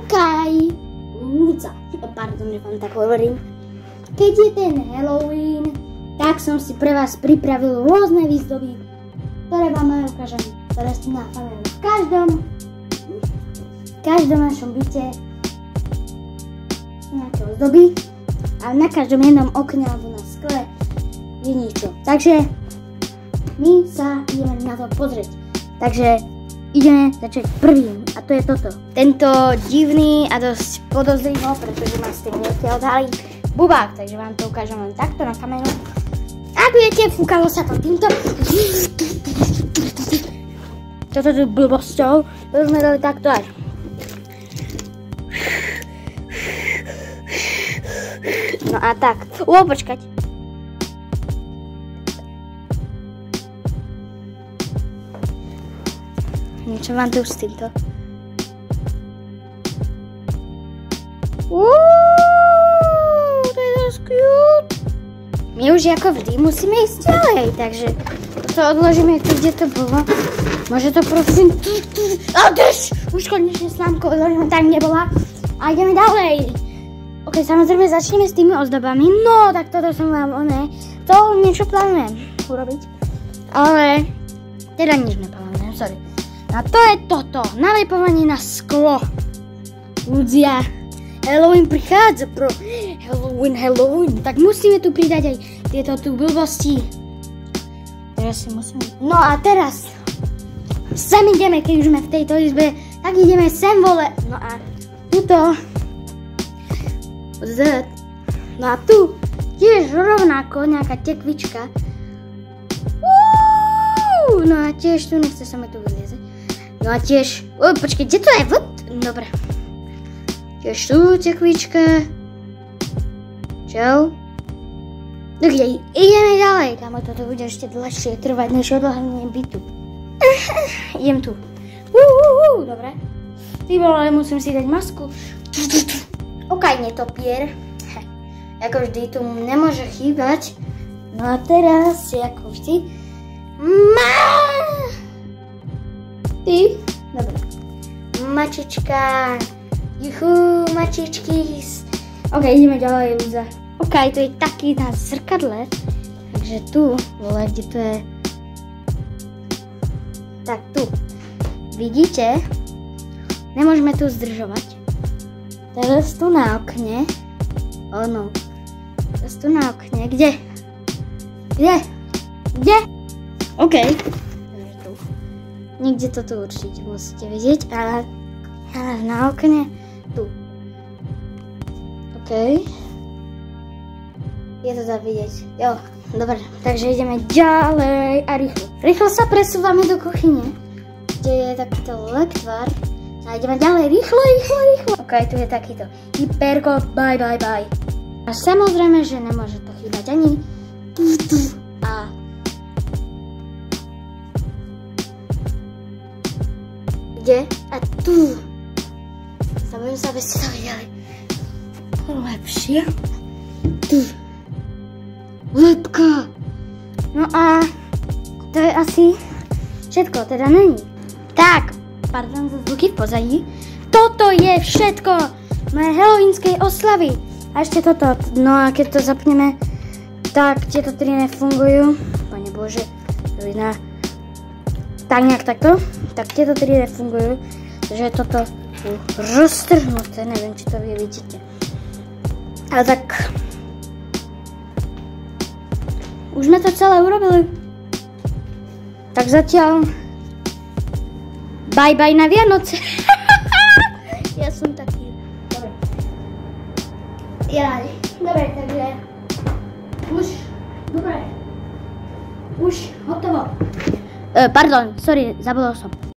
OK. Pardon, že vám tak hovorím. Keď je ten Halloween, tak som si pre vás pripravil rôzne výzdoby, ktoré vám aj ukážem. Ktoré sú na kameru v každom našom byte nejaké ozdoby a na každom jednom okne alebo na skle je niečo. Takže my sa ideme na to pozrieť. Takže ideme začať prvým a to je toto. Tento divný a dosť podozrivo, pretože ma s tým nechtěl dali bubák, takže vám to ukážem len takto na kameru. Ak viete, fúkalo sa to týmto. Toto tu blbosťou, to sme dali takto aj. No a tak. Počkať. Niečo mám tu s týmto. To je dosť cute. My už ako vždy musíme ísť ďalej, takže to odložíme tu, kde to bolo. Môže to prosím... Už konečne slámko odložíme tam, kde bola. A ideme ďalej. Ok, samozrejme začneme s tými ozdobami. No, tak toto som vám to niečo plánujem urobiť. Ale teda nič neplánujem, sorry. A to je toto, nalepovanie na sklo. Ľudia, Halloween prichádza pro Halloween, tak musíme tu pridať aj tieto tu blbosti. Teraz si musíme... No a teraz sem ideme, keď už sme v tejto izbe, tak ideme sem vole. No a tuto. No a tu tiež rovnako nejaká tekvička. No a tiež tu nechce sa mi tu vyliezať. No a tiež, počkej, kde to je? Dobre. Tiež tu tekvička. Čau. Ok, ideme ďalej. Kámo, toto bude ešte dlhšie trvať, než odľahnutie bytu. Idem tu. Dobre. Ty vole, musím si dať masku. Ok, netopier. Ako vždy tu nemôže chýbať. No a teraz si ako vždy. Ty? Dobre. Mačička. Juhu, mačičky. Ok, ideme ďalej, Luza. Ok, to je taký na zrkadle. Takže tu, vole, kde to je? Tak tu. Vidíte? Nemôžeme tu zdržovať. Teraz tu na okne. No. Teraz tu na okne. Kde? OK. Niekde to tu určite musíte vidieť, ale na okne tu. OK. Je to tam vidieť. Jo, dobre. Takže ideme ďalej a rýchlo. Rýchlo sa presúvame do kuchyne, kde je takýto lektvar. A ideme ďalej. Rýchlo. OK, tu je takýto. Hyperko, bye. A samozrejme, že nemôže to chýbať ani a kde? A tu. Stavím sa, aby ste to videli. Lepšie. Tu. Lepka. No a to je asi všetko, teda není. Tak, pardon za zvuky v pozadí. Toto je všetko moje halloweenskej oslavy. A ešte toto. No a keď to zapneme, tak tieto tri nefungujú. Pane Bože, to vidná. Tak nejak takto. Tak tieto tri nefungujú. Takže je toto roztrhnuté. Neviem, či to vy vidíte. Ale tak... Už sme to celé urobili. Tak zatiaľ... Bye na Vianoce. Ja som taký... Dobre. Dobre, takže... Už hotovo. Pardon, sorry, zabudol som.